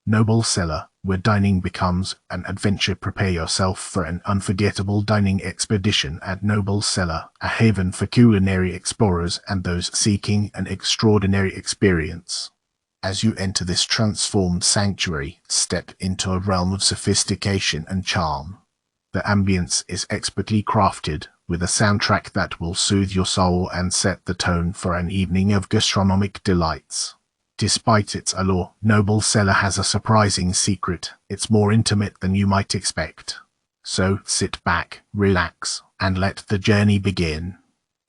Noble Cellar, where dining becomes an adventure. Prepare yourself for an unforgettable dining expedition at Noble Cellar, a haven for culinary explorers and those seeking an extraordinary experience. As you enter this transformed sanctuary, step into a realm of sophistication and charm. The ambience is expertly crafted, with a soundtrack that will soothe your soul and set the tone for an evening of gastronomic delights. Despite its allure, Noble Cellar has a surprising secret. It's more intimate than you might expect. So sit back, relax, and let the journey begin.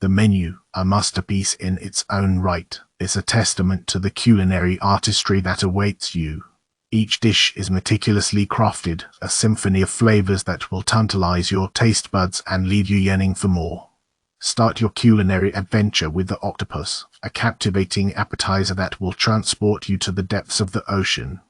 The menu, a masterpiece in its own right, is a testament to the culinary artistry that awaits you. Each dish is meticulously crafted, a symphony of flavors that will tantalize your taste buds and leave you yearning for more. Start your culinary adventure with the octopus, a captivating appetizer that will transport you to the depths of the ocean.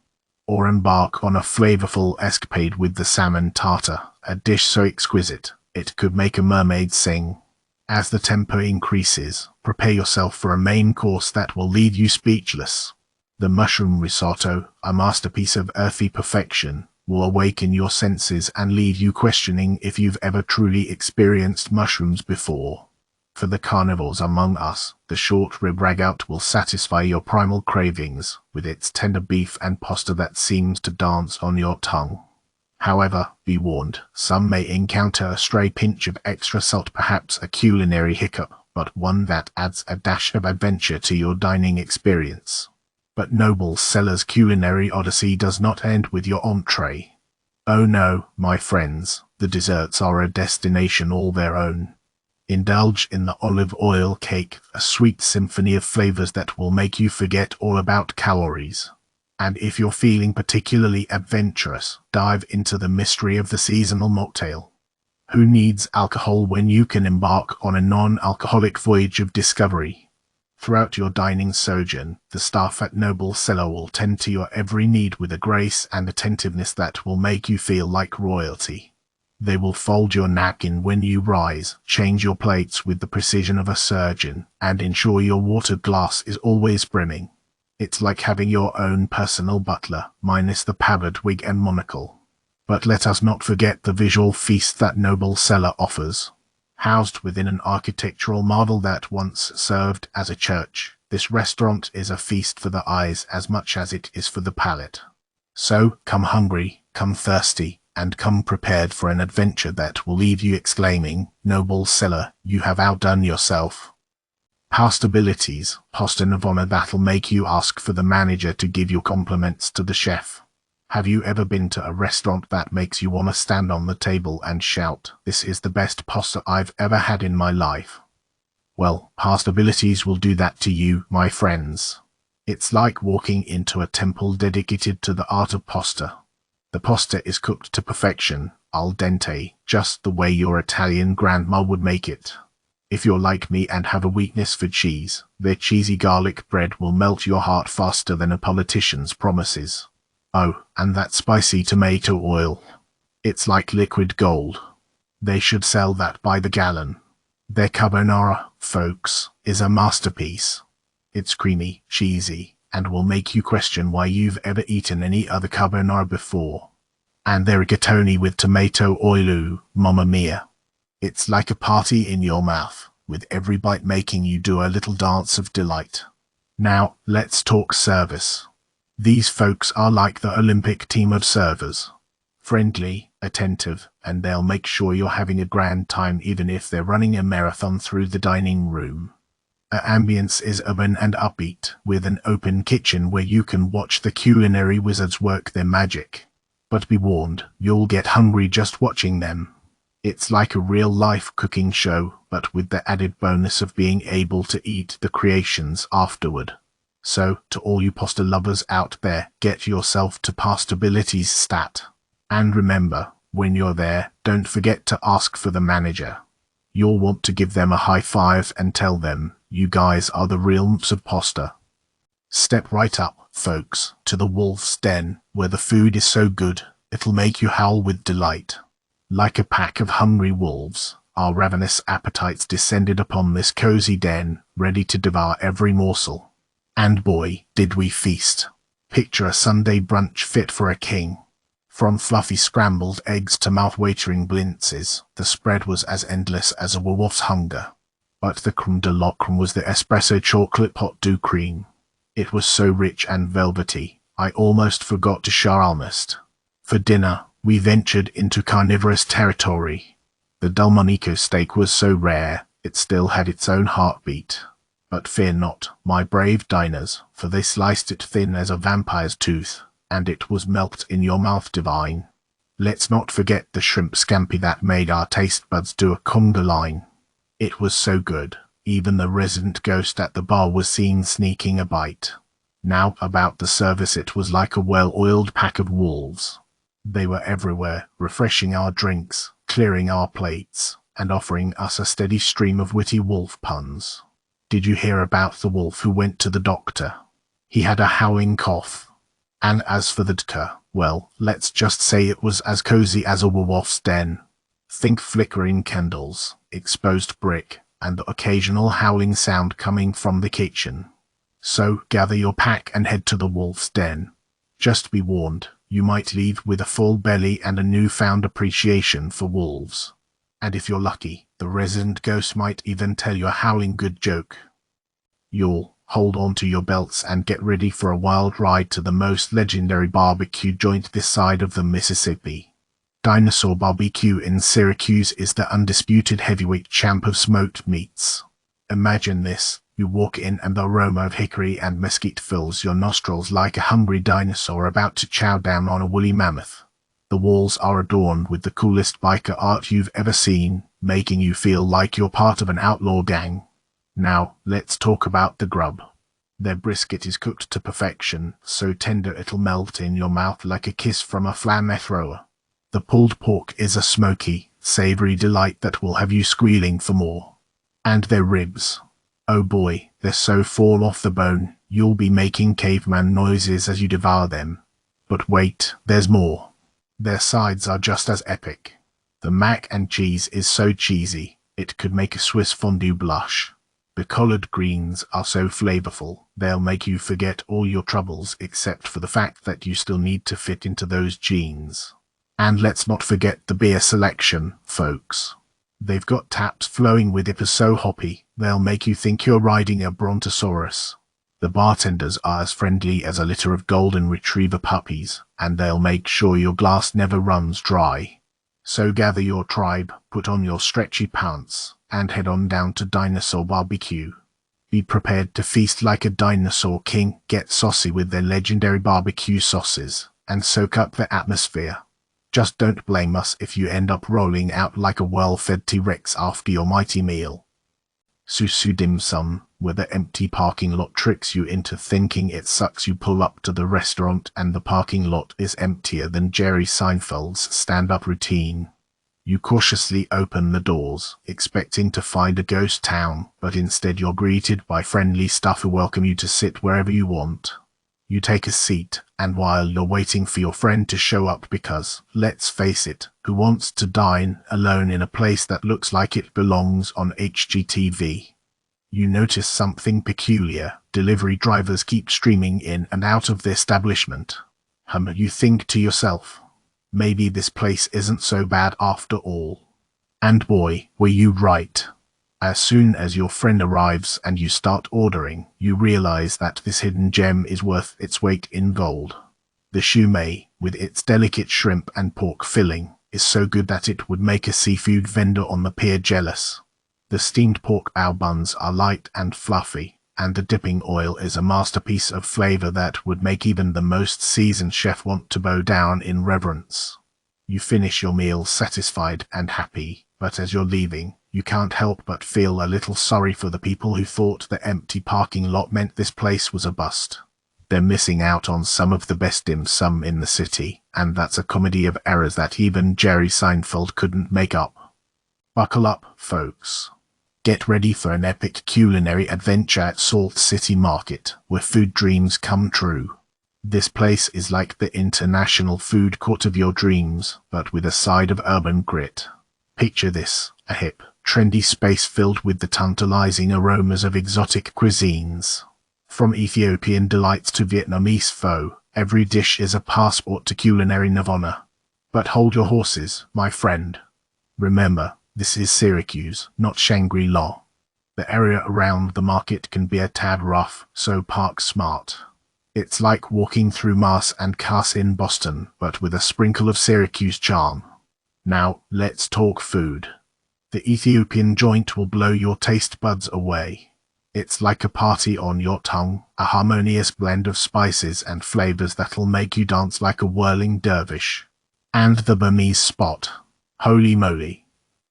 Or embark on a flavorful escapade with the salmon tartar, a dish so exquisite, it could make a mermaid sing. As the tempo increases, prepare yourself for a main course that will leave you speechless. The mushroom risotto, a masterpiece of earthy perfection, will awaken your senses and leave you questioning if you've ever truly experienced mushrooms before. For the carnivores among us, the short rib ragout will satisfy your primal cravings, with its tender beef and pasta that seems to dance on your tongue. However, be warned, some may encounter a stray pinch of extra salt, perhaps a culinary hiccup, but one that adds a dash of adventure to your dining experience. But Noble Cellar's culinary odyssey does not end with your entree. Oh no, my friends, the desserts are a destination all their own. Indulge in the olive oil cake, a sweet symphony of flavors that will make you forget all about calories. And if you're feeling particularly adventurous, dive into the mystery of the seasonal mocktail. Who needs alcohol when you can embark on a non-alcoholic voyage of discovery? Throughout your dining sojourn, the staff at Noble Cellar will tend to your every need with a grace and attentiveness that will make you feel like royalty. They will fold your napkin when you rise, change your plates with the precision of a surgeon, and ensure your water glass is always brimming. It's like having your own personal butler, minus the powdered wig and monocle. But let us not forget the visual feast that Noble Cellar offers. Housed within an architectural marvel that once served as a church, this restaurant is a feast for the eyes as much as it is for the palate. So, come hungry, come thirsty, and come prepared for an adventure that will leave you exclaiming, "Noble Cellar, you have outdone yourself." Past abilities, pasta nirvana that'll make you ask for the manager to give your compliments to the chef. Have you ever been to a restaurant that makes you want to stand on the table and shout, "This is the best pasta I've ever had in my life"? Well, past abilities will do that to you, my friends. It's like walking into a temple dedicated to the art of pasta. The pasta is cooked to perfection, al dente, just the way your Italian grandma would make it. If you're like me and have a weakness for cheese, their cheesy garlic bread will melt your heart faster than a politician's promises. Oh, and that spicy tomato oil. It's like liquid gold. They should sell that by the gallon. Their carbonara, folks, is a masterpiece. It's creamy, cheesy, and will make you question why you've ever eaten any other carbonara before. And their rigatoni with tomato oil, mamma mia. It's like a party in your mouth, with every bite making you do a little dance of delight. Now, let's talk service. These folks are like the Olympic team of servers. Friendly, attentive, and they'll make sure you're having a grand time even if they're running a marathon through the dining room. Our ambience is urban and upbeat, with an open kitchen where you can watch the culinary wizards work their magic. But be warned, you'll get hungry just watching them. It's like a real-life cooking show, but with the added bonus of being able to eat the creations afterward. So, to all you pasta lovers out there, get yourself to Pastabilities stat. And remember, when you're there, don't forget to ask for the manager. You'll want to give them a high five and tell them, "You guys are the real mps of pasta." Step right up, folks, to the Wolf's Den, where the food is so good, it'll make you howl with delight. Like a pack of hungry wolves, our ravenous appetites descended upon this cozy den, ready to devour every morsel. And boy, did we feast. Picture a Sunday brunch fit for a king. From fluffy scrambled eggs to mouth-watering blintzes, the spread was as endless as a wolf's hunger. But the creme de la creme was the espresso chocolate pot de cream. It was so rich and velvety, I almost forgot to share almost. For dinner, we ventured into carnivorous territory. The Delmonico steak was so rare, it still had its own heartbeat. But fear not, my brave diners, for they sliced it thin as a vampire's tooth, and it was melt in your mouth divine. Let's not forget the shrimp scampi that made our taste buds do a conga line. It was so good, even the resident ghost at the bar was seen sneaking a bite. Now about the service, it was like a well-oiled pack of wolves. They were everywhere, refreshing our drinks, clearing our plates, and offering us a steady stream of witty wolf puns. Did you hear about the wolf who went to the doctor? He had a howling cough. And as for the doctor, well, let's just say it was as cozy as a wolf's den. Think flickering candles, exposed brick, and the occasional howling sound coming from the kitchen. So gather your pack and head to the wolf's den. Just be warned, you might leave with a full belly and a newfound appreciation for wolves. And if you're lucky, the resident ghost might even tell you a howling good joke. You'll hold on to your belts and get ready for a wild ride to the most legendary barbecue joint this side of the Mississippi. Dinosaur Barbecue in Syracuse is the undisputed heavyweight champ of smoked meats. Imagine this, you walk in and the aroma of hickory and mesquite fills your nostrils like a hungry dinosaur about to chow down on a woolly mammoth. The walls are adorned with the coolest biker art you've ever seen, making you feel like you're part of an outlaw gang. Now, let's talk about the grub. Their brisket is cooked to perfection, so tender it'll melt in your mouth like a kiss from a flamethrower. The pulled pork is a smoky, savory delight that will have you squealing for more. And their ribs. Oh boy, they're so fall off the bone, you'll be making caveman noises as you devour them. But wait, there's more. Their sides are just as epic. The mac and cheese is so cheesy, it could make a Swiss fondue blush. The collard greens are so flavorful, they'll make you forget all your troubles except for the fact that you still need to fit into those jeans. And let's not forget the beer selection, folks. They've got taps flowing with it so hoppy, they'll make you think you're riding a brontosaurus. The bartenders are as friendly as a litter of golden retriever puppies, and they'll make sure your glass never runs dry. So gather your tribe, put on your stretchy pants, and head on down to Dinosaur Barbecue. Be prepared to feast like a dinosaur king, get saucy with their legendary barbecue sauces, and soak up the atmosphere. Just don't blame us if you end up rolling out like a well-fed T-Rex after your mighty meal. Susu dim sum, where the empty parking lot tricks you into thinking it sucks. You pull up to the restaurant and the parking lot is emptier than Jerry Seinfeld's stand-up routine. You cautiously open the doors, expecting to find a ghost town, but instead you're greeted by friendly staff who welcome you to sit wherever you want. You take a seat, and while you're waiting for your friend to show up, because, let's face it, who wants to dine alone in a place that looks like it belongs on HGTV? You notice something peculiar. Delivery drivers keep streaming in and out of the establishment. You think to yourself, maybe this place isn't so bad after all. And boy, were you right. As soon as your friend arrives and you start ordering, you realize that this hidden gem is worth its weight in gold. The shumai, with its delicate shrimp and pork filling, is so good that it would make a seafood vendor on the pier jealous. The steamed pork bao buns are light and fluffy, and the dipping oil is a masterpiece of flavor that would make even the most seasoned chef want to bow down in reverence. You finish your meal satisfied and happy, but as you're leaving, you can't help but feel a little sorry for the people who thought the empty parking lot meant this place was a bust. They're missing out on some of the best dim sum in the city, and that's a comedy of errors that even Jerry Seinfeld couldn't make up. Buckle up, folks. Get ready for an epic culinary adventure at Salt City Market, where food dreams come true. This place is like the international food court of your dreams, but with a side of urban grit. Picture this, a hip, trendy space filled with the tantalizing aromas of exotic cuisines. From Ethiopian delights to Vietnamese pho, Every dish is a passport to culinary nirvana. But hold your horses, my friend. Remember, this is Syracuse, not Shangri-La. The area around the market can be a tad rough, so park smart. It's like walking through Mars and Cass in Boston, but with a sprinkle of Syracuse charm. Now, let's talk food. The Ethiopian joint will blow your taste buds away. It's like a party on your tongue, a harmonious blend of spices and flavors that'll make you dance like a whirling dervish. And the Burmese spot. Holy moly.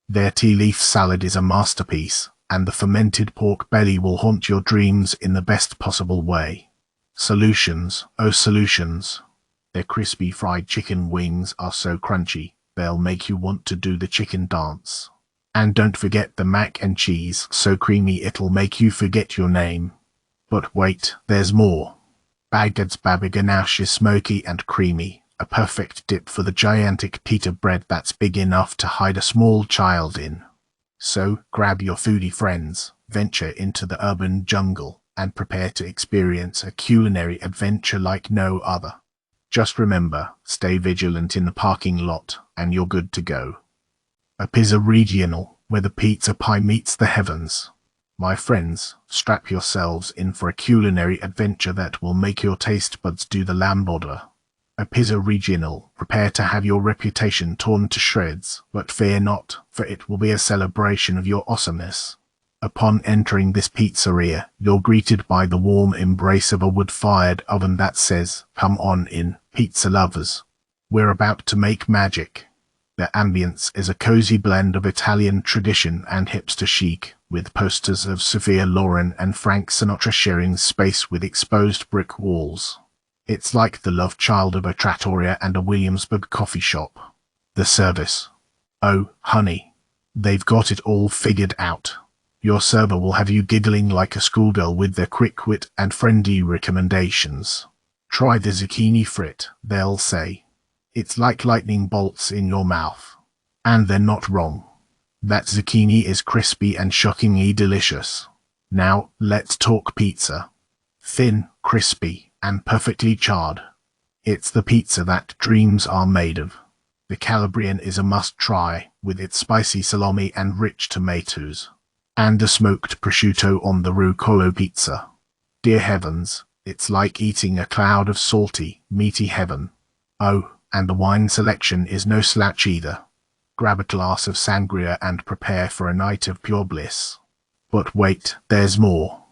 Their tea leaf salad is a masterpiece, and the fermented pork belly will haunt your dreams in the best possible way. Solutions, oh solutions. Their crispy fried chicken wings are so crunchy, they'll make you want to do the chicken dance. And don't forget the mac and cheese, so creamy it'll make you forget your name. But wait, there's more. Baghdad's baba ganoush is smoky and creamy, a perfect dip for the gigantic pita bread that's big enough to hide a small child in. So, grab your foodie friends, venture into the urban jungle, and prepare to experience a culinary adventure like no other. Just remember, stay vigilant in the parking lot, and you're good to go. A pizza regional, where the pizza pie meets the heavens. My friends, strap yourselves in for a culinary adventure that will make your taste buds do the lambada. A pizza regional, prepare to have your reputation torn to shreds, but fear not, for it will be a celebration of your awesomeness. Upon entering this pizzeria, you're greeted by the warm embrace of a wood-fired oven that says, "Come on in, pizza lovers. We're about to make magic." The ambience is a cozy blend of Italian tradition and hipster chic, with posters of Sophia Loren and Frank Sinatra sharing space with exposed brick walls. It's like the love child of a trattoria and a Williamsburg coffee shop. The service. Oh, honey. They've got it all figured out. Your server will have you giggling like a schoolgirl with their quick wit and friendly recommendations. Try the zucchini frit, they'll say. It's like lightning bolts in your mouth. And they're not wrong. That zucchini is crispy and shockingly delicious. Now, let's talk pizza. Thin, crispy, and perfectly charred. It's the pizza that dreams are made of. The Calabrian is a must-try, with its spicy salami and rich tomatoes. And a smoked prosciutto on the rucolo pizza. Dear heavens, it's like eating a cloud of salty, meaty heaven. Oh, and the wine selection is no slouch either. Grab a glass of sangria and prepare for a night of pure bliss. But wait, there's more.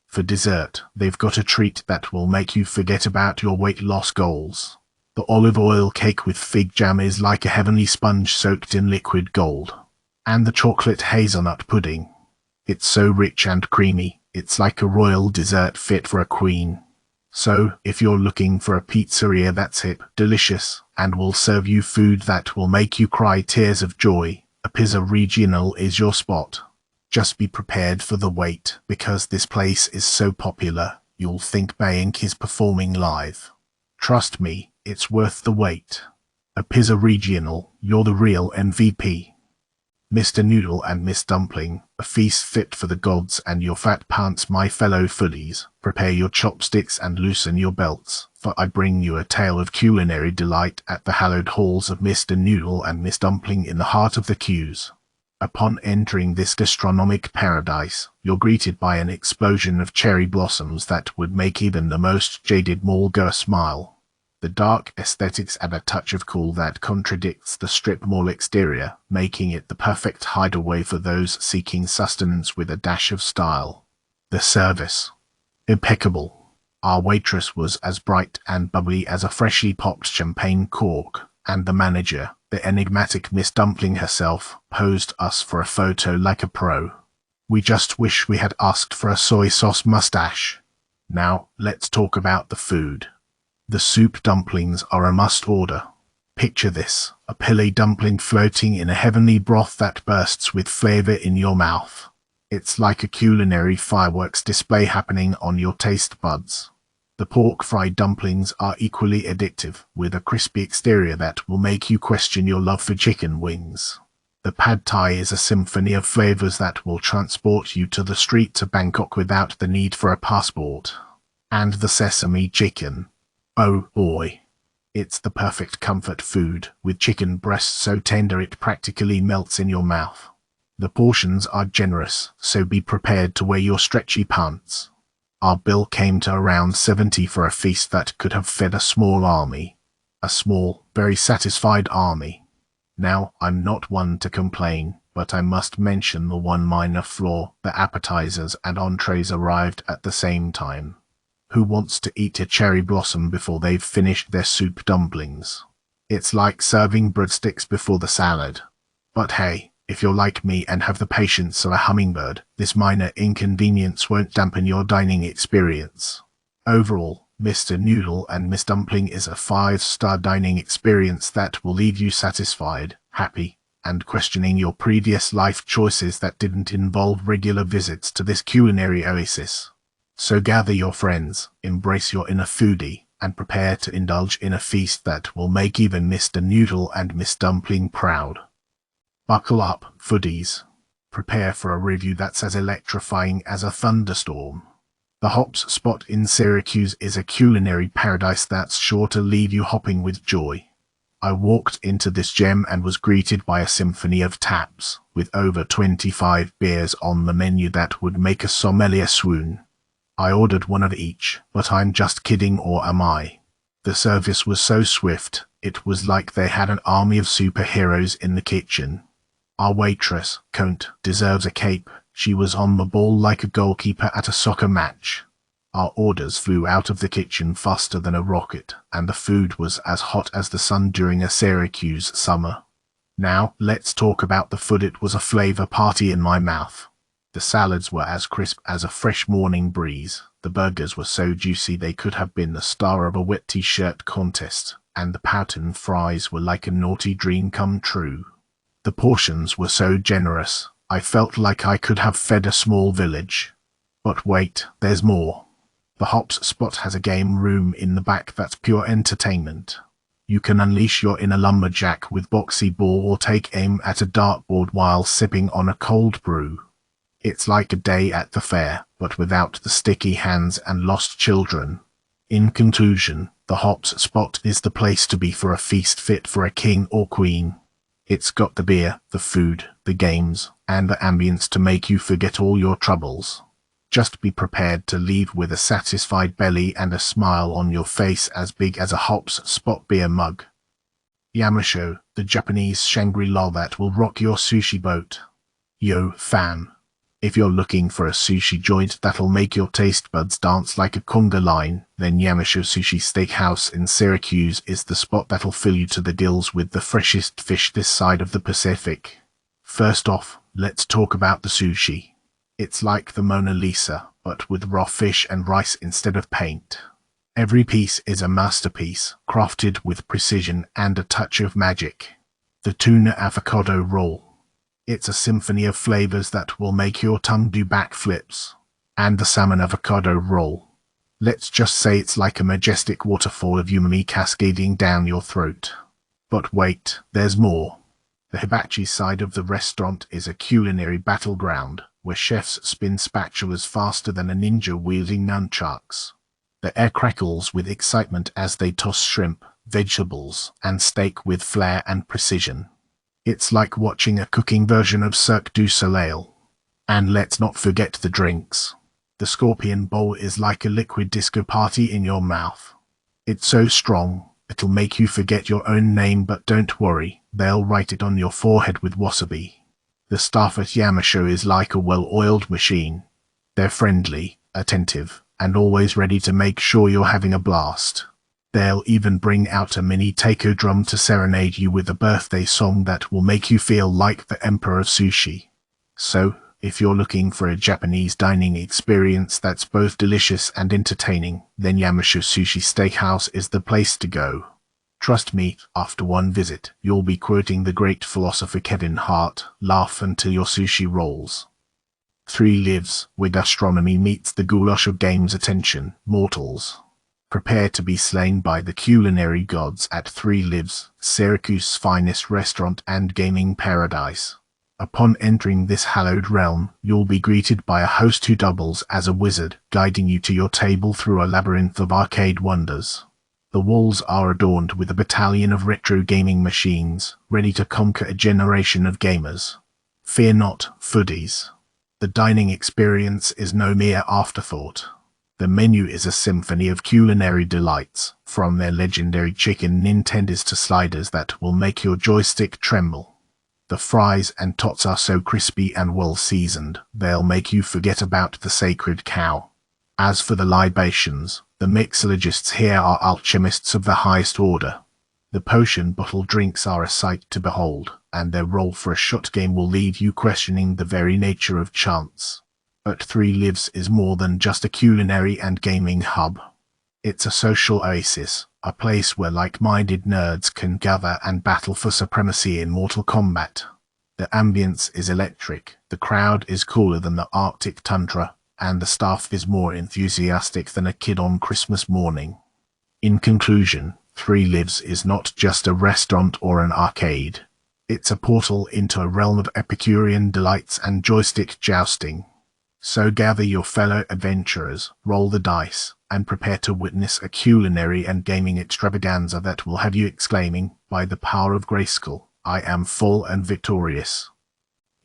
For dessert, they've got a treat that will make you forget about your weight loss goals. The olive oil cake with fig jam is like a heavenly sponge soaked in liquid gold. And the chocolate hazelnut pudding. It's so rich and creamy, it's like a royal dessert fit for a queen. So, if you're looking for a pizzeria that's hip, delicious, and will serve you food that will make you cry tears of joy, a Pizza Regional is your spot. Just be prepared for the wait, because this place is so popular, you'll think Bayink is performing live. Trust me, it's worth the wait. A Pizza Regional, you're the real MVP. Mr. Noodle and Miss Dumpling, a feast fit for the gods and your fat pants, my fellow foodies. Prepare your chopsticks and loosen your belts, for I bring you a tale of culinary delight at the hallowed halls of Mr. Noodle and Miss Dumpling in the heart of the queues. Upon entering this gastronomic paradise, you're greeted by an explosion of cherry blossoms that would make even the most jaded mall-goer smile. The dark aesthetics add a touch of cool that contradicts the strip mall exterior, making it the perfect hideaway for those seeking sustenance with a dash of style. The service. Impeccable. Our waitress was as bright and bubbly as a freshly popped champagne cork, and the manager, the enigmatic Miss Dumpling herself, posed us for a photo like a pro. We just wish we had asked for a soy sauce mustache. Now, let's talk about the food. The soup dumplings are a must-order. Picture this, a pilly dumpling floating in a heavenly broth that bursts with flavor in your mouth. It's like a culinary fireworks display happening on your taste buds. The pork fried dumplings are equally addictive, with a crispy exterior that will make you question your love for chicken wings. The pad thai is a symphony of flavors that will transport you to the streets of Bangkok without the need for a passport. And the sesame chicken. Oh boy. It's the perfect comfort food, with chicken breast so tender it practically melts in your mouth. The portions are generous, so be prepared to wear your stretchy pants. Our bill came to around 70 for a feast that could have fed a small army. A small, very satisfied army. Now, I'm not one to complain, but I must mention the one minor flaw: the appetizers and entrees arrived at the same time. Who wants to eat a cherry blossom before they've finished their soup dumplings? It's like serving breadsticks before the salad. But hey, if you're like me and have the patience of a hummingbird, this minor inconvenience won't dampen your dining experience. Overall, Mr. Noodle and Miss Dumpling is a 5-star dining experience that will leave you satisfied, happy, and questioning your previous life choices that didn't involve regular visits to this culinary oasis. So gather your friends, embrace your inner foodie, and prepare to indulge in a feast that will make even Mr. Noodle and Miss Dumpling proud. Buckle up, foodies. Prepare for a review that's as electrifying as a thunderstorm. The Hops Spot in Syracuse is a culinary paradise that's sure to leave you hopping with joy. I walked into this gem and was greeted by a symphony of taps, with over 25 beers on the menu that would make a sommelier swoon. I ordered one of each, but I'm just kidding, or am I? The service was so swift, it was like they had an army of superheroes in the kitchen. Our waitress, Count, deserves a cape. She was on the ball like a goalkeeper at a soccer match. Our orders flew out of the kitchen faster than a rocket, and the food was as hot as the sun during a Syracuse summer. Now, let's talk about the food. It was a flavor party in my mouth. The salads were as crisp as a fresh morning breeze. The burgers were so juicy they could have been the star of a wet t-shirt contest, and the pattern fries were like a naughty dream come true. The portions were so generous, I felt like I could have fed a small village. But wait, there's more. The Hops Spot has a game room in the back that's pure entertainment. You can unleash your inner lumberjack with boxy ball or take aim at a dartboard while sipping on a cold brew. It's like a day at the fair, but without the sticky hands and lost children. In conclusion, the Hops Spot is the place to be for a feast fit for a king or queen. It's got the beer, the food, the games, and the ambience to make you forget all your troubles. Just be prepared to leave with a satisfied belly and a smile on your face as big as a Hops Spot beer mug. Yamasho, the Japanese Shangri-La that will rock your sushi boat. Yo, fam. If you're looking for a sushi joint that'll make your taste buds dance like a conga line, then Yamasho Sushi Steakhouse in Syracuse is the spot that'll fill you to the gills with the freshest fish this side of the Pacific. First off, let's talk about the sushi. It's like the Mona Lisa, but with raw fish and rice instead of paint. Every piece is a masterpiece, crafted with precision and a touch of magic. The tuna avocado roll. It's a symphony of flavors that will make your tongue do backflips. And the salmon avocado roll. Let's just say it's like a majestic waterfall of umami cascading down your throat. But wait, there's more. The hibachi side of the restaurant is a culinary battleground, where chefs spin spatulas faster than a ninja wielding nunchucks. The air crackles with excitement as they toss shrimp, vegetables, and steak with flair and precision. It's like watching a cooking version of Cirque du Soleil. And let's not forget the drinks. The Scorpion Bowl is like a liquid disco party in your mouth. It's so strong, it'll make you forget your own name, but don't worry, they'll write it on your forehead with wasabi. The staff at Yamasho is like a well-oiled machine. They're friendly, attentive, and always ready to make sure you're having a blast. They'll even bring out a mini taiko drum to serenade you with a birthday song that will make you feel like the emperor of sushi. So, if you're looking for a Japanese dining experience that's both delicious and entertaining, then Yamasho Sushi Steakhouse is the place to go. Trust me, after one visit, you'll be quoting the great philosopher Kevin Hart, laugh until your sushi rolls. 3 Lives, where gastronomy meets the goulash of games. Attention, mortals. Prepare to be slain by the culinary gods at 3 Lives, Syracuse's finest restaurant and gaming paradise. Upon entering this hallowed realm, you'll be greeted by a host who doubles as a wizard, guiding you to your table through a labyrinth of arcade wonders. The walls are adorned with a battalion of retro gaming machines, ready to conquer a generation of gamers. Fear not, foodies. The dining experience is no mere afterthought. The menu is a symphony of culinary delights, from their legendary chicken Nintendos to sliders that will make your joystick tremble. The fries and tots are so crispy and well seasoned, they'll make you forget about the sacred cow. As for the libations, the mixologists here are alchemists of the highest order. The potion bottle drinks are a sight to behold, and their roll for a shot game will leave you questioning the very nature of chance. But Three Lives is more than just a culinary and gaming hub. It's a social oasis, a place where like-minded nerds can gather and battle for supremacy in Mortal Kombat. The ambience is electric, the crowd is cooler than the Arctic tundra, and the staff is more enthusiastic than a kid on Christmas morning. In conclusion, Three Lives is not just a restaurant or an arcade. It's a portal into a realm of Epicurean delights and joystick jousting. So gather your fellow adventurers, roll the dice, and prepare to witness a culinary and gaming extravaganza that will have you exclaiming, by the power of Grayskull, I am full and victorious.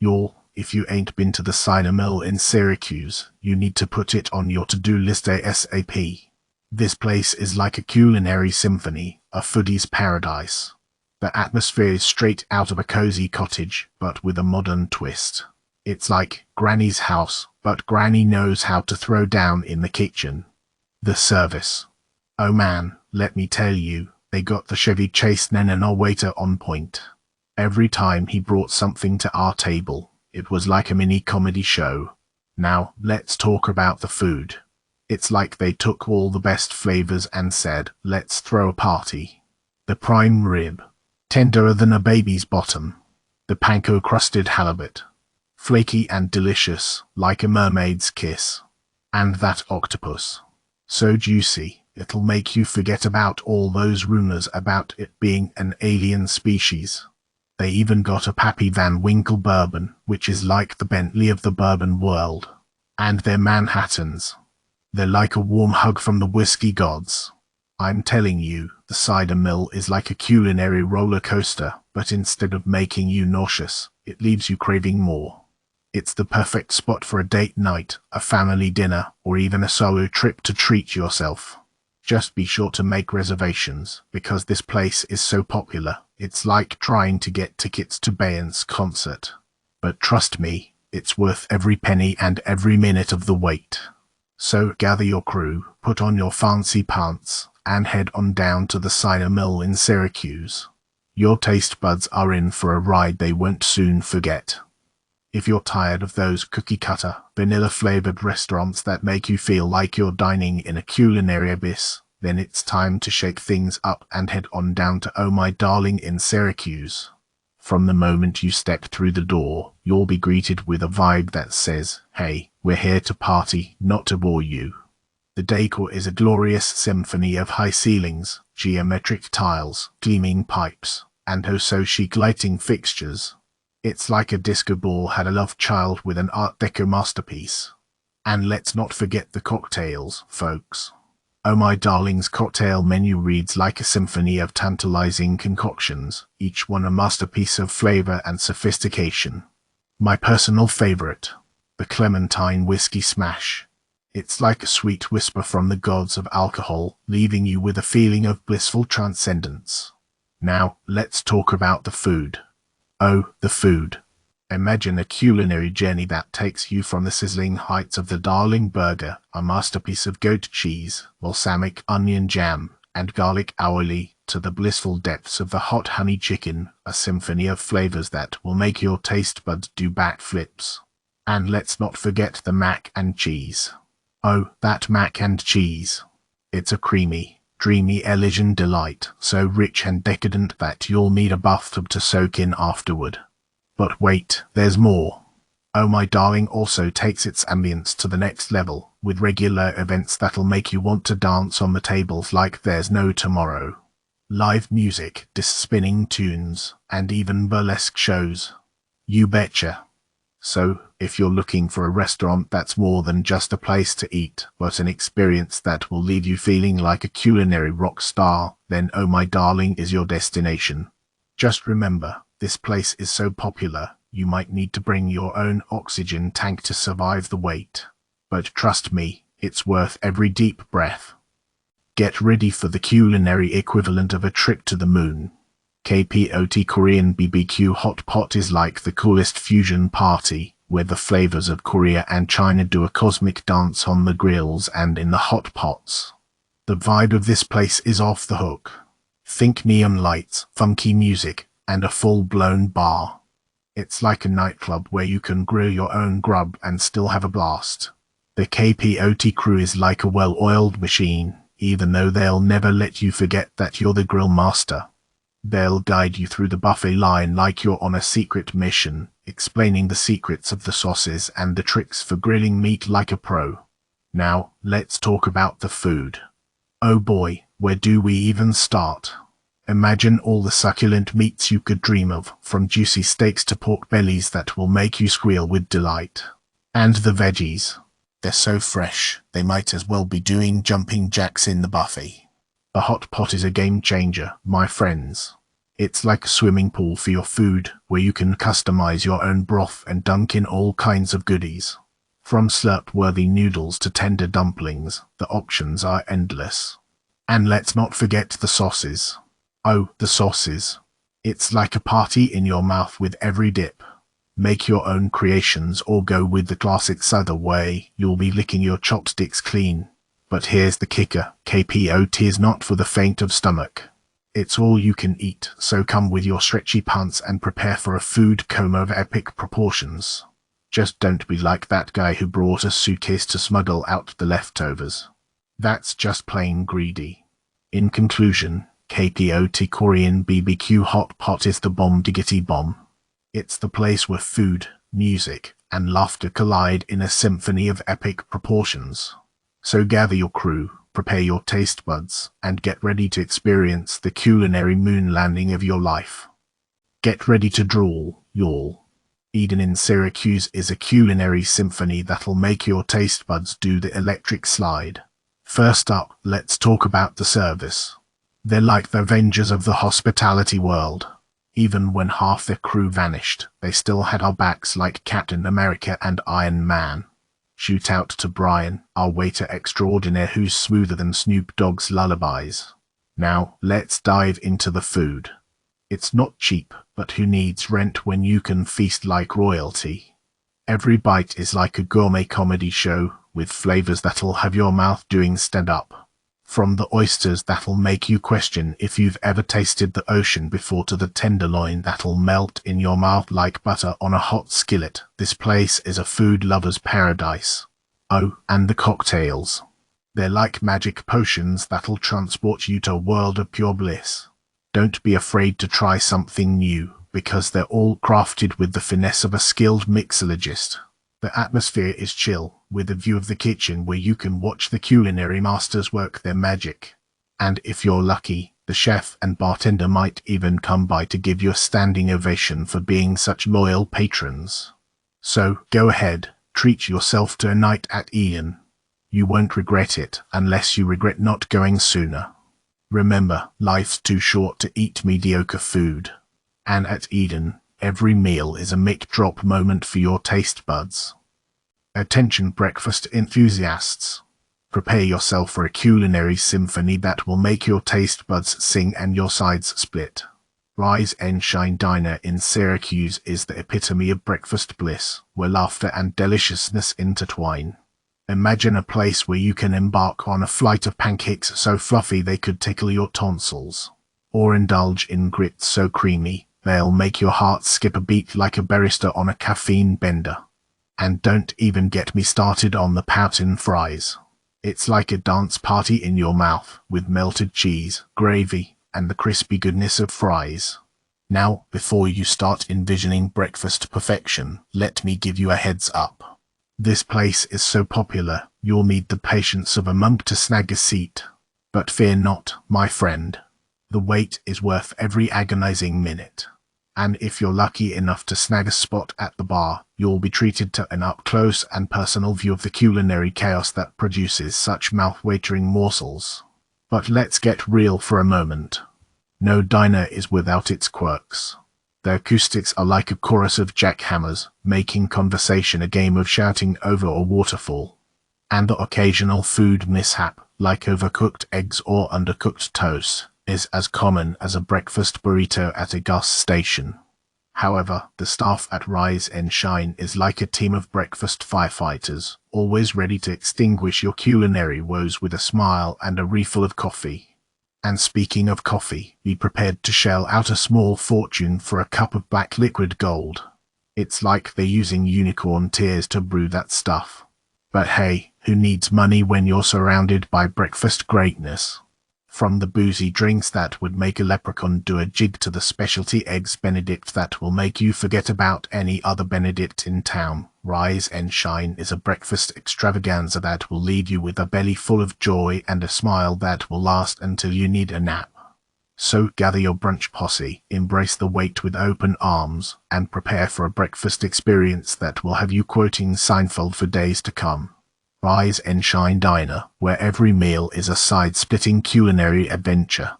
Y'all, if you ain't been to the cider mill in Syracuse, you need to put it on your to-do list ASAP. This place is like a culinary symphony, a foodie's paradise. The atmosphere is straight out of a cozy cottage, but with a modern twist. It's like Granny's house, but Granny knows how to throw down in the kitchen. The service. Oh man, let me tell you, they got the Chevy Chase and our waiter on point. Every time he brought something to our table, it was like a mini comedy show. Now, let's talk about the food. It's like they took all the best flavors and said, let's throw a party. The prime rib, tenderer than a baby's bottom. The panko-crusted halibut, flaky and delicious, like a mermaid's kiss. And that octopus, so juicy, it'll make you forget about all those rumors about it being an alien species. They even got a Pappy Van Winkle bourbon, which is like the Bentley of the bourbon world. And they're Manhattans. They're like a warm hug from the whiskey gods. I'm telling you, the cider mill is like a culinary roller coaster, but instead of making you nauseous, it leaves you craving more. It's the perfect spot for a date night, a family dinner, or even a solo trip to treat yourself. Just be sure to make reservations, because this place is so popular, it's like trying to get tickets to Bayern's concert. But trust me, it's worth every penny and every minute of the wait. So gather your crew, put on your fancy pants, and head on down to the cider mill in Syracuse. Your taste buds are in for a ride they won't soon forget. If you're tired of those cookie-cutter, vanilla-flavored restaurants that make you feel like you're dining in a culinary abyss, then it's time to shake things up and head on down to Oh My Darling in Syracuse. From the moment you step through the door, you'll be greeted with a vibe that says, hey, we're here to party, not to bore you. The decor is a glorious symphony of high ceilings, geometric tiles, gleaming pipes, and oh-so-chic lighting fixtures. It's like a disco ball had a love child with an Art Deco masterpiece. And let's not forget the cocktails, folks. Oh My Darling's cocktail menu reads like a symphony of tantalizing concoctions, each one a masterpiece of flavor and sophistication. My personal favorite, the Clementine Whiskey Smash. It's like a sweet whisper from the gods of alcohol, leaving you with a feeling of blissful transcendence. Now, let's talk about the food. Oh, the food. Imagine a culinary journey that takes you from the sizzling heights of the Darling Burger, a masterpiece of goat cheese, balsamic onion jam, and garlic aioli, to the blissful depths of the hot honey chicken, a symphony of flavors that will make your taste buds do backflips. And let's not forget the mac and cheese. Oh, that mac and cheese. It's a creamy, dreamy Elysian delight, so rich and decadent that you'll need a bathtub to soak in afterward. But wait, there's more. Oh My Darling also takes its ambience to the next level, with regular events that'll make you want to dance on the tables like there's no tomorrow. Live music, spinning tunes, and even burlesque shows. You betcha. So, if you're looking for a restaurant that's more than just a place to eat, but an experience that will leave you feeling like a culinary rock star, then Oh My Darling is your destination. Just remember, this place is so popular, you might need to bring your own oxygen tank to survive the wait. But trust me, it's worth every deep breath. Get ready for the culinary equivalent of a trip to the moon. KPOT Korean BBQ Hot Pot is like the coolest fusion party, where the flavors of Korea and China do a cosmic dance on the grills and in the hot pots. The vibe of this place is off the hook. Think neon lights, funky music, and a full-blown bar. It's like a nightclub where you can grill your own grub and still have a blast. The KPOT crew is like a well-oiled machine, even though they'll never let you forget that you're the grill master. They'll guide you through the buffet line like you're on a secret mission, explaining the secrets of the sauces and the tricks for grilling meat like a pro. Now, let's talk about the food. Oh boy, where do we even start? Imagine all the succulent meats you could dream of, from juicy steaks to pork bellies that will make you squeal with delight. And the veggies. They're so fresh, they might as well be doing jumping jacks in the buffet. The hot pot is a game changer, my friends. It's like a swimming pool for your food, where you can customize your own broth and dunk in all kinds of goodies. From slurp-worthy noodles to tender dumplings, the options are endless. And let's not forget the sauces. Oh, the sauces. It's like a party in your mouth with every dip. Make your own creations or go with the classics either way, you'll be licking your chopsticks clean. But here's the kicker, KPOT is not for the faint of stomach. It's all you can eat, so come with your stretchy pants and prepare for a food coma of epic proportions. Just don't be like that guy who brought a suitcase to smuggle out the leftovers. That's just plain greedy. In conclusion, KPOT Korean BBQ Hot Pot is the bomb diggity bomb. It's the place where food, music, and laughter collide in a symphony of epic proportions. So gather your crew, prepare your taste buds, and get ready to experience the culinary moon landing of your life. Get ready to drool, y'all. Eden in Syracuse is a culinary symphony that'll make your taste buds do the electric slide. First up, let's talk about the service. They're like the Avengers of the hospitality world. Even when half their crew vanished, they still had our backs like Captain America and Iron Man. Shoot out to Brian, our waiter extraordinaire who's smoother than Snoop Dogg's lullabies. Now, let's dive into the food. It's not cheap, but who needs rent when you can feast like royalty? Every bite is like a gourmet comedy show, with flavors that'll have your mouth doing stand-up. From the oysters that'll make you question if you've ever tasted the ocean before to the tenderloin that'll melt in your mouth like butter on a hot skillet, this place is a food lover's paradise. Oh, and the cocktails. They're like magic potions that'll transport you to a world of pure bliss. Don't be afraid to try something new, because they're all crafted with the finesse of a skilled mixologist. The atmosphere is chill, with a view of the kitchen where you can watch the culinary masters work their magic. And if you're lucky, the chef and bartender might even come by to give you a standing ovation for being such loyal patrons. So, go ahead, treat yourself to a night at Eden. You won't regret it, unless you regret not going sooner. Remember, life's too short to eat mediocre food. And at Eden, every meal is a mic drop moment for your taste buds. Attention breakfast enthusiasts. Prepare yourself for a culinary symphony that will make your taste buds sing and your sides split. Rise and Shine Diner in Syracuse is the epitome of breakfast bliss, where laughter and deliciousness intertwine. Imagine a place where you can embark on a flight of pancakes so fluffy they could tickle your tonsils. Or indulge in grits so creamy, they'll make your heart skip a beat like a barista on a caffeine bender. And don't even get me started on the poutine fries. It's like a dance party in your mouth, with melted cheese, gravy, and the crispy goodness of fries. Now, before you start envisioning breakfast perfection, let me give you a heads up. This place is so popular, you'll need the patience of a monk to snag a seat. But fear not, my friend. The wait is worth every agonizing minute. And if you're lucky enough to snag a spot at the bar, you'll be treated to an up-close and personal view of the culinary chaos that produces such mouth-watering morsels. But let's get real for a moment. No diner is without its quirks. The acoustics are like a chorus of jackhammers, making conversation a game of shouting over a waterfall. And the occasional food mishap, like overcooked eggs or undercooked toast, is as common as a breakfast burrito at a gas station. However, the staff at Rise and Shine is like a team of breakfast firefighters, always ready to extinguish your culinary woes with a smile and a refill of coffee. And speaking of coffee, be prepared to shell out a small fortune for a cup of black liquid gold. It's like they're using unicorn tears to brew that stuff. But hey, who needs money when you're surrounded by breakfast greatness? From the boozy drinks that would make a leprechaun do a jig to the specialty eggs Benedict that will make you forget about any other Benedict in town, Rise and Shine is a breakfast extravaganza that will leave you with a belly full of joy and a smile that will last until you need a nap. So gather your brunch posse, embrace the wait with open arms, and prepare for a breakfast experience that will have you quoting Seinfeld for days to come. Rise and Shine Diner, where every meal is a side-splitting culinary adventure.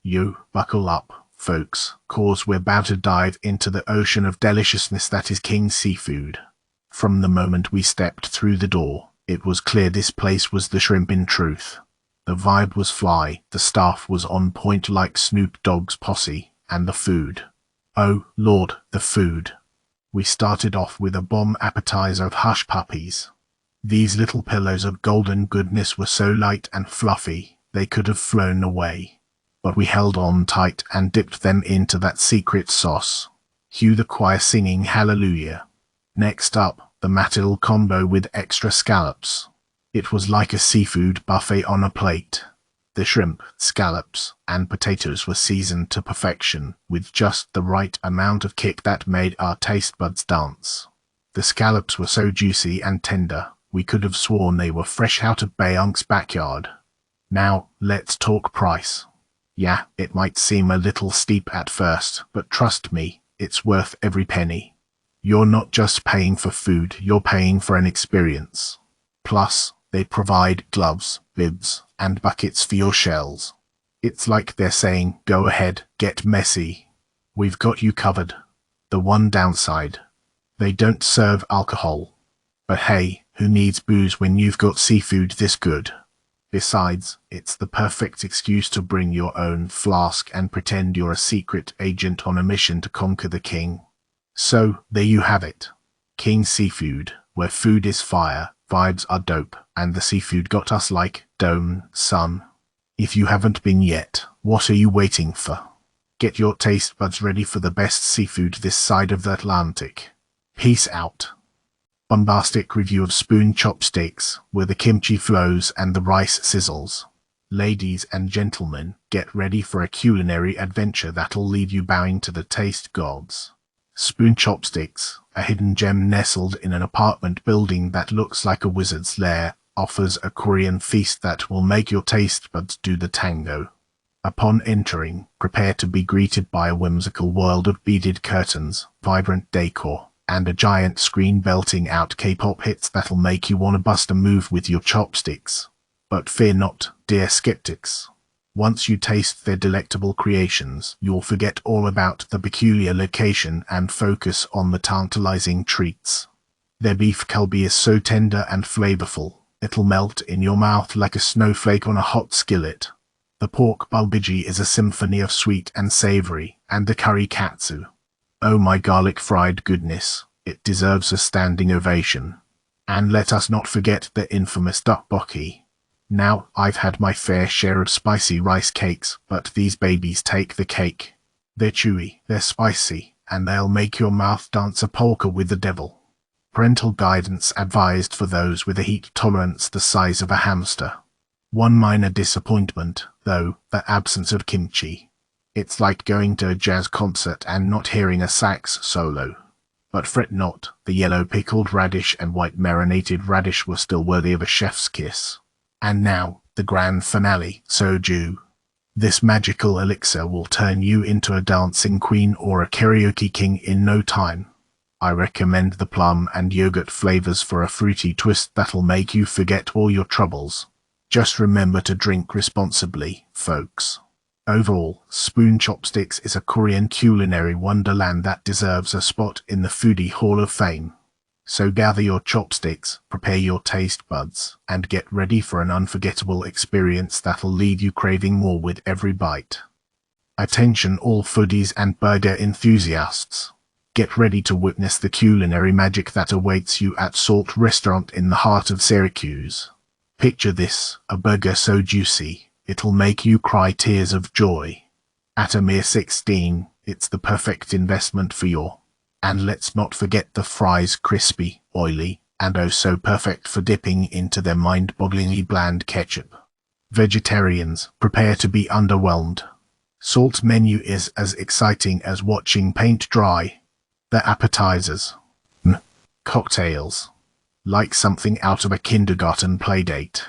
You buckle up, folks, cause we're about to dive into the ocean of deliciousness that is King Seafood. From the moment we stepped through the door, it was clear this place was the shrimp in truth. The vibe was fly, the staff was on point like Snoop Dogg's posse, and the food. Oh, Lord, the food. We started off with a bomb appetizer of hush puppies. These little pillows of golden goodness were so light and fluffy, they could have flown away. But we held on tight and dipped them into that secret sauce. Cue the choir singing hallelujah. Next up, the Matil combo with extra scallops. It was like a seafood buffet on a plate. The shrimp, scallops, and potatoes were seasoned to perfection, with just the right amount of kick that made our taste buds dance. The scallops were so juicy and tender, we could have sworn they were fresh out of Bayunk's backyard. Now, let's talk price. Yeah, it might seem a little steep at first, but trust me, it's worth every penny. You're not just paying for food, you're paying for an experience. Plus, they provide gloves, bibs, and buckets for your shells. It's like they're saying, go ahead, get messy. We've got you covered. The one downside: they don't serve alcohol. But hey, who needs booze when you've got seafood this good? Besides, it's the perfect excuse to bring your own flask and pretend you're a secret agent on a mission to conquer the king. So, there you have it. King Seafood, where food is fire, vibes are dope, and the seafood got us like, dome, son. If you haven't been yet, what are you waiting for? Get your taste buds ready for the best seafood this side of the Atlantic. Peace out. Bombastic review of spoon chopsticks, where the kimchi flows and the rice sizzles. Ladies and gentlemen, get ready for a culinary adventure that'll leave you bowing to the taste gods. Spoon chopsticks, a hidden gem nestled in an apartment building that looks like a wizard's lair, offers a Korean feast that will make your taste buds do the tango. Upon entering, prepare to be greeted by a whimsical world of beaded curtains, vibrant decor, and a giant screen belting out K-pop hits that'll make you want to bust a move with your chopsticks. But fear not, dear skeptics. Once you taste their delectable creations, you'll forget all about the peculiar location and focus on the tantalizing treats. Their beef kalbi is so tender and flavorful, it'll melt in your mouth like a snowflake on a hot skillet. The pork bulgogi is a symphony of sweet and savory, and the curry katsu. Oh my garlic fried goodness, it deserves a standing ovation. And let us not forget the infamous tteokbokki. Now, I've had my fair share of spicy rice cakes, but these babies take the cake. They're chewy, they're spicy, and they'll make your mouth dance a polka with the devil. Parental guidance advised for those with a heat tolerance the size of a hamster. One minor disappointment, though, the absence of kimchi. It's like going to a jazz concert and not hearing a sax solo. But fret not, the yellow pickled radish and white marinated radish were still worthy of a chef's kiss. And now, the grand finale, soju. This magical elixir will turn you into a dancing queen or a karaoke king in no time. I recommend the plum and yogurt flavors for a fruity twist that'll make you forget all your troubles. Just remember to drink responsibly, folks. Overall, Spoon Chopsticks is a Korean culinary wonderland that deserves a spot in the Foodie Hall of Fame. So gather your chopsticks, prepare your taste buds, and get ready for an unforgettable experience that'll leave you craving more with every bite. Attention all foodies and burger enthusiasts. Get ready to witness the culinary magic that awaits you at Salt Restaurant in the heart of Syracuse. Picture this, a burger so juicy, it'll make you cry tears of joy. At a mere 16, it's the perfect investment for your. And let's not forget the fries, crispy, oily, and oh so perfect for dipping into their mind-bogglingly bland ketchup. Vegetarians, prepare to be underwhelmed. Salt menu is as exciting as watching paint dry. The appetizers. Cocktails. Like something out of a kindergarten playdate.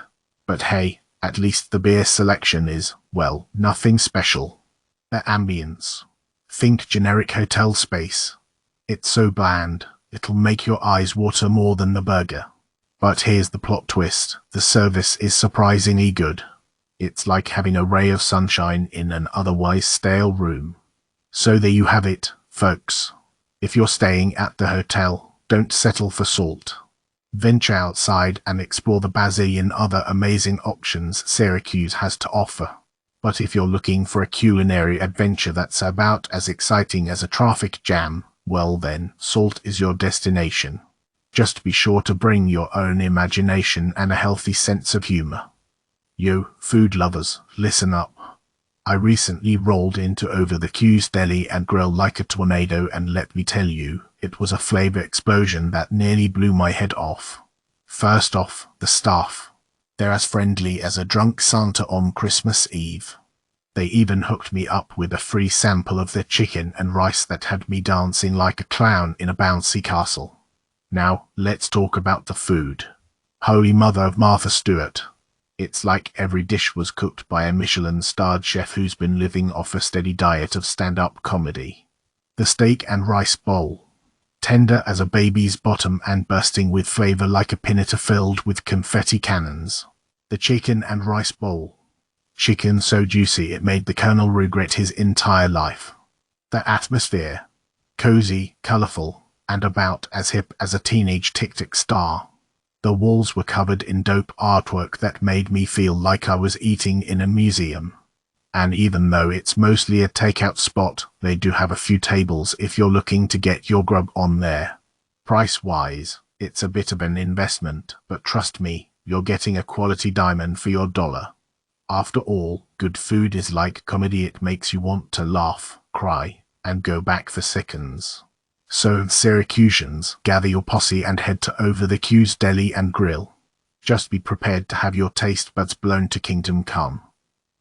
But hey, at least the beer selection is, well, nothing special. The ambience. Think generic hotel space. It's so bland, it'll make your eyes water more than the burger. But here's the plot twist, the service is surprisingly good. It's like having a ray of sunshine in an otherwise stale room. So there you have it, folks. If you're staying at the hotel, don't settle for salt. Venture outside and explore the bazillion other amazing options Syracuse has to offer. But if you're looking for a culinary adventure that's about as exciting as a traffic jam, well then, Salt is your destination. Just be sure to bring your own imagination and a healthy sense of humor. Yo, food lovers, listen up. I recently rolled into Over the Q's Deli and Grill like a tornado, and let me tell you, it was a flavor explosion that nearly blew my head off. First off, the staff. They're as friendly as a drunk Santa on Christmas Eve. They even hooked me up with a free sample of their chicken and rice that had me dancing like a clown in a bouncy castle. Now, let's talk about the food. Holy Mother of Martha Stewart. It's like every dish was cooked by a Michelin-starred chef who's been living off a steady diet of stand-up comedy. The steak and rice bowl. Tender as a baby's bottom and bursting with flavor like a pinata filled with confetti cannons. The chicken and rice bowl. Chicken so juicy it made the Colonel regret his entire life. The atmosphere. Cozy, colorful, and about as hip as a teenage tic-tac star. The walls were covered in dope artwork that made me feel like I was eating in a museum. And even though it's mostly a takeout spot, they do have a few tables if you're looking to get your grub on there. Price-wise, it's a bit of an investment, but trust me, you're getting a quality diamond for your dollar. After all, good food is like comedy, it makes you want to laugh, cry, and go back for seconds. So, Syracusans, gather your posse and head to Over the Q's Deli and Grill. Just be prepared to have your taste buds blown to kingdom come.